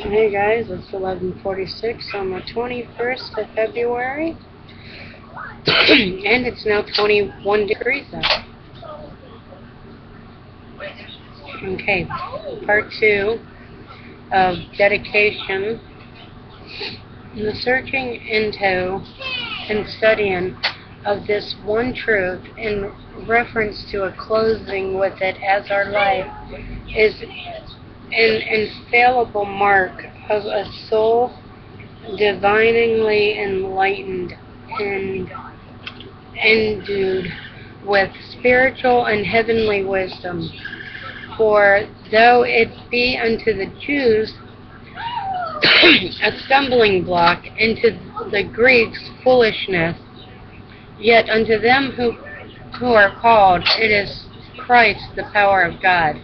Hey guys, it's 11:46 on the 21st of February, and it's now 21 degrees out. Okay, part 2 of dedication, the searching into and studying of this one truth in reference to a closing with it as our life is an infallible mark of a soul divinely enlightened and endued with spiritual and heavenly wisdom. For though it be unto the Jews a stumbling block, and to the Greeks foolishness, yet unto them who are called it is Christ the power of God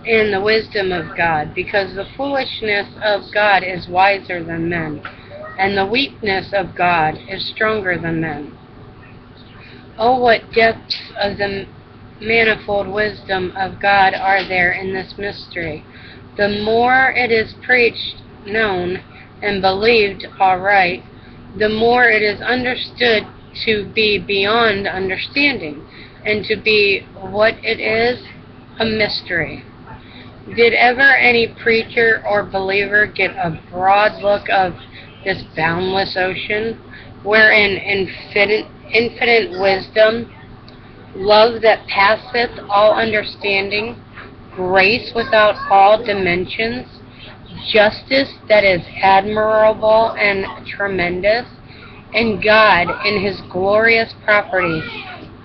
and the wisdom of God, because the foolishness of God is wiser than men, and the weakness of God is stronger than men. Oh, what depths of the manifold wisdom of God are there in this mystery! The more it is preached, known, and believed aright, the more it is understood to be beyond understanding, and to be what it is, a mystery. Did ever any preacher or believer get a broad look of this boundless ocean, wherein infinite wisdom, love that passeth all understanding, grace without all dimensions, justice that is admirable and tremendous, and God in his glorious properties,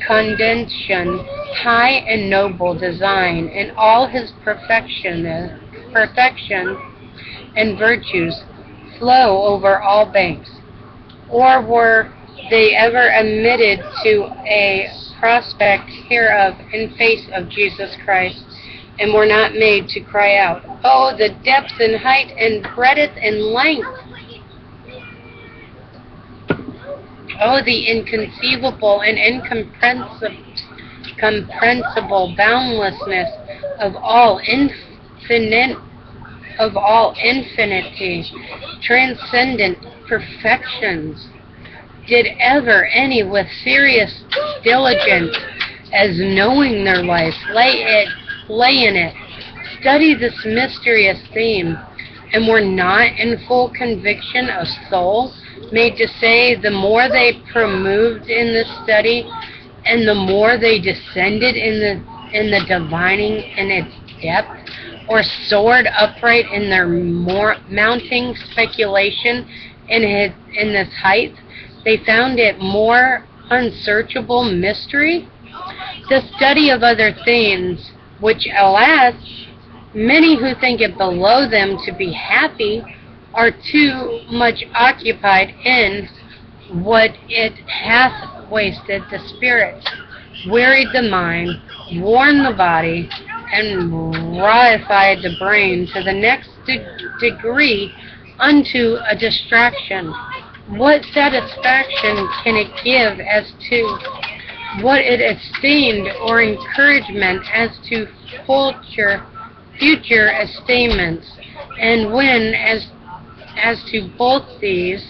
condescensions, high and noble design, and all his perfection and virtues flow over all banks? Or were they ever admitted to a prospect hereof in face of Jesus Christ, and were not made to cry out, "Oh, the depth and height and breadth and length! Oh, the inconceivable and incomprehensible boundlessness of all infinity, transcendent perfections! Did ever any with serious diligence, as knowing their life, lay in it, study this mysterious theme, and were not in full conviction of soul, made to say, the more they promoved in this study, and the more they descended in the divining in its depth, or soared upright in their more mounting speculation in this height, they found it more unsearchable mystery? The study of other things, which, alas, many who think it below them to be happy, are too much occupied in what it hath wasted the spirit, wearied the mind, worn the body, and rarified the brain to the next degree unto a distraction. What satisfaction can it give as to what it esteemed, or encouragement as to future attainments? And when, as to both these,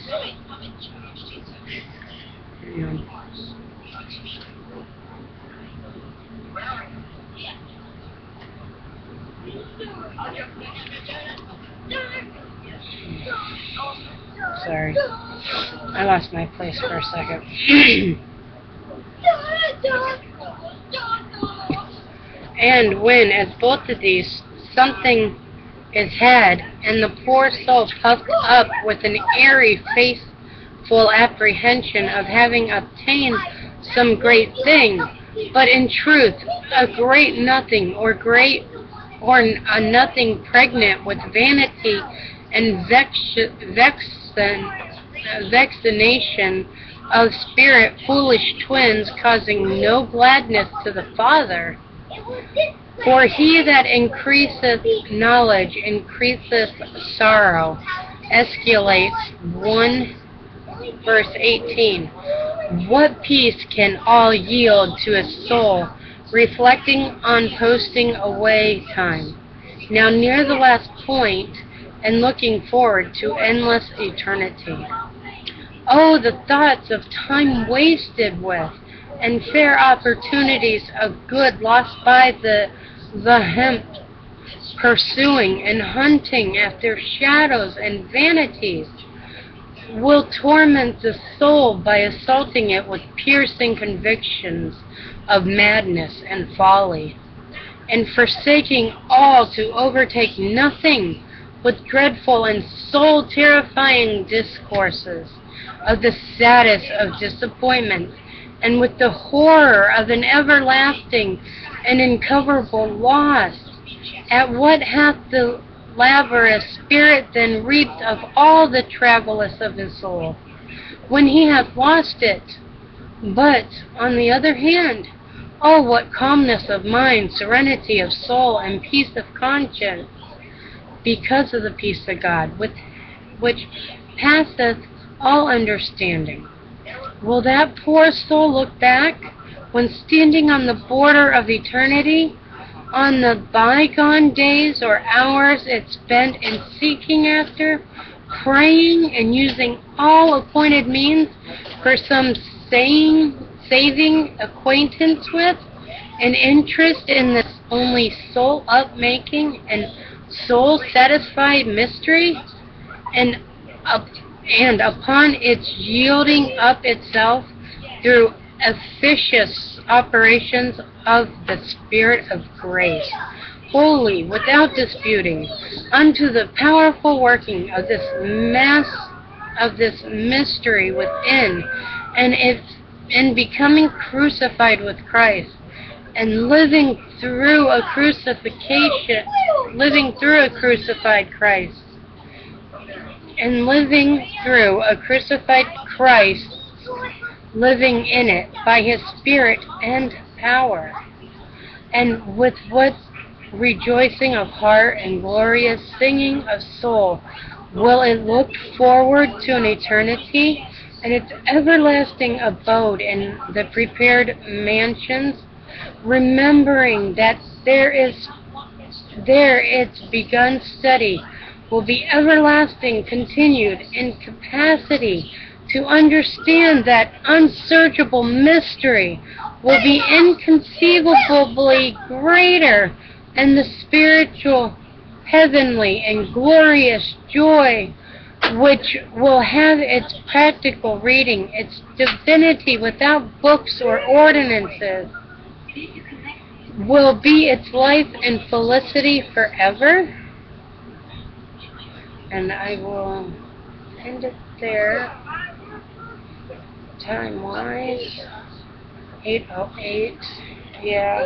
sorry, I lost my place for a second. And when, as both of these, something is had, and the poor soul puffed up with an airy, faithful apprehension of having obtained some great thing, but in truth a great nothing, or a nothing pregnant with vanity and vexation of spirit, foolish twins, causing no gladness to the Father. For he that increaseth knowledge increaseth sorrow. Ecclesiastes 1 verse 18. What peace can all yield to a soul reflecting on posting away time? Now near the last point, and looking forward to endless eternity. Oh, the thoughts of time wasted with, and fair opportunities of good lost by the vehement pursuing and hunting after shadows and vanities, will torment the soul by assaulting it with piercing convictions of madness and folly, and forsaking all to overtake nothing with dreadful and soul-terrifying discourses of the saddest of disappointments, and with the horror of an everlasting and incomparable loss. At what hath the laborious spirit then reaped of all the travellers of his soul, when he hath lost it? But, on the other hand, oh, what calmness of mind, serenity of soul, and peace of conscience, because of the peace of God, which passeth all understanding. Will that poor soul look back, when standing on the border of eternity, on the bygone days or hours it spent in seeking after, praying, and using all appointed means for some saving acquaintance with, an interest in this only soul-up-making and soul-satisfied mystery, and upon its yielding up itself through efficacious operations of the Spirit of grace, wholly, without disputing, unto the powerful working of this mystery within, and becoming crucified with Christ, and living through a crucified Christ, and living through a crucified Christ, living in it by his Spirit and power. And with what rejoicing of heart and glorious singing of soul will it look forward to an eternity and its everlasting abode in the prepared mansions, remembering that there its begun study will be everlasting, continued in capacity to understand that unsearchable mystery, will be inconceivably greater, and the spiritual, heavenly, and glorious joy which will have its practical reading, its divinity without books or ordinances, will be its life and felicity forever. And I will end it there. Time-wise, 8:08. Yeah,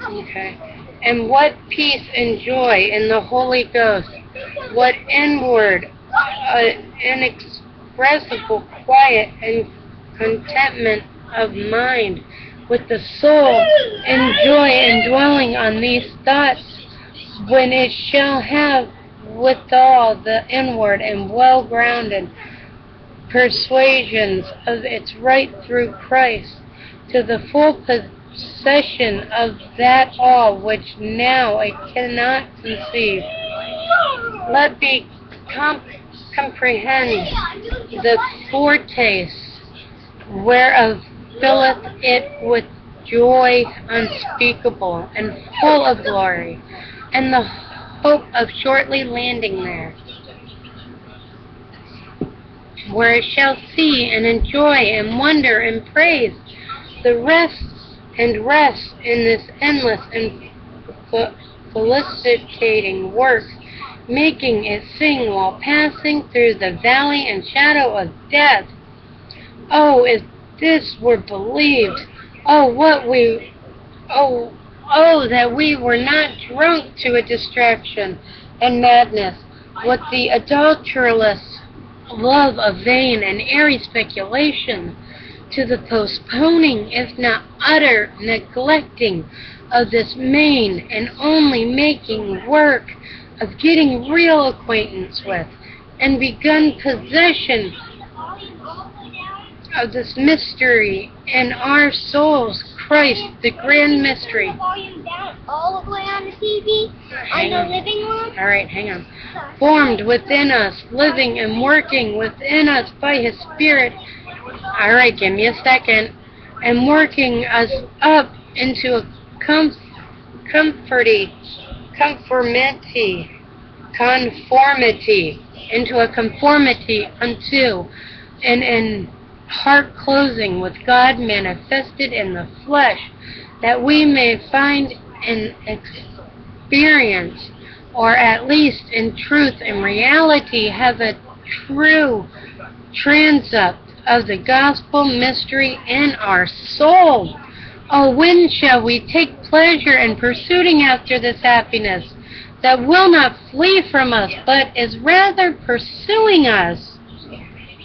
okay. And what peace and joy in the Holy Ghost, what inward, inexpressible quiet and contentment of mind, with the soul and joy in dwelling on these thoughts, when it shall have withal the inward and well-grounded persuasions of its right through Christ, to the full possession of that all which now it cannot conceive. Let me comprehend the foretaste whereof filleth it with joy unspeakable and full of glory, and the hope of shortly landing there, where it shall see and enjoy and wonder and praise the rest in this endless and felicitating work, making it sing while passing through the valley and shadow of death. Oh, if this were believed, that we were not drunk to a distraction and madness with the adulterous love of vain and airy speculation, to the postponing, if not utter neglecting, of this main and only making work of getting real acquaintance with, and begun possession of this mystery in our souls, Christ, the grand mystery, all the way on the TV, on the living room. All right, hang on. Formed within us, living and working within us by His Spirit. All right, give me a second. And working us up into a conformity, into a conformity unto, and heart closing with God manifested in the flesh, that we may find and experience, or at least in truth and reality have a true transept of the gospel mystery in our soul. Oh, when shall we take pleasure in pursuing after this happiness that will not flee from us, but is rather pursuing us?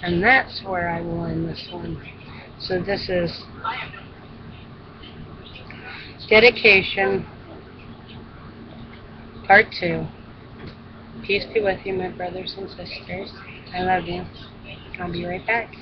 And that's where I will end this one. So this is dedication, part 2. Peace be with you, my brothers and sisters. I love you. I'll be right back.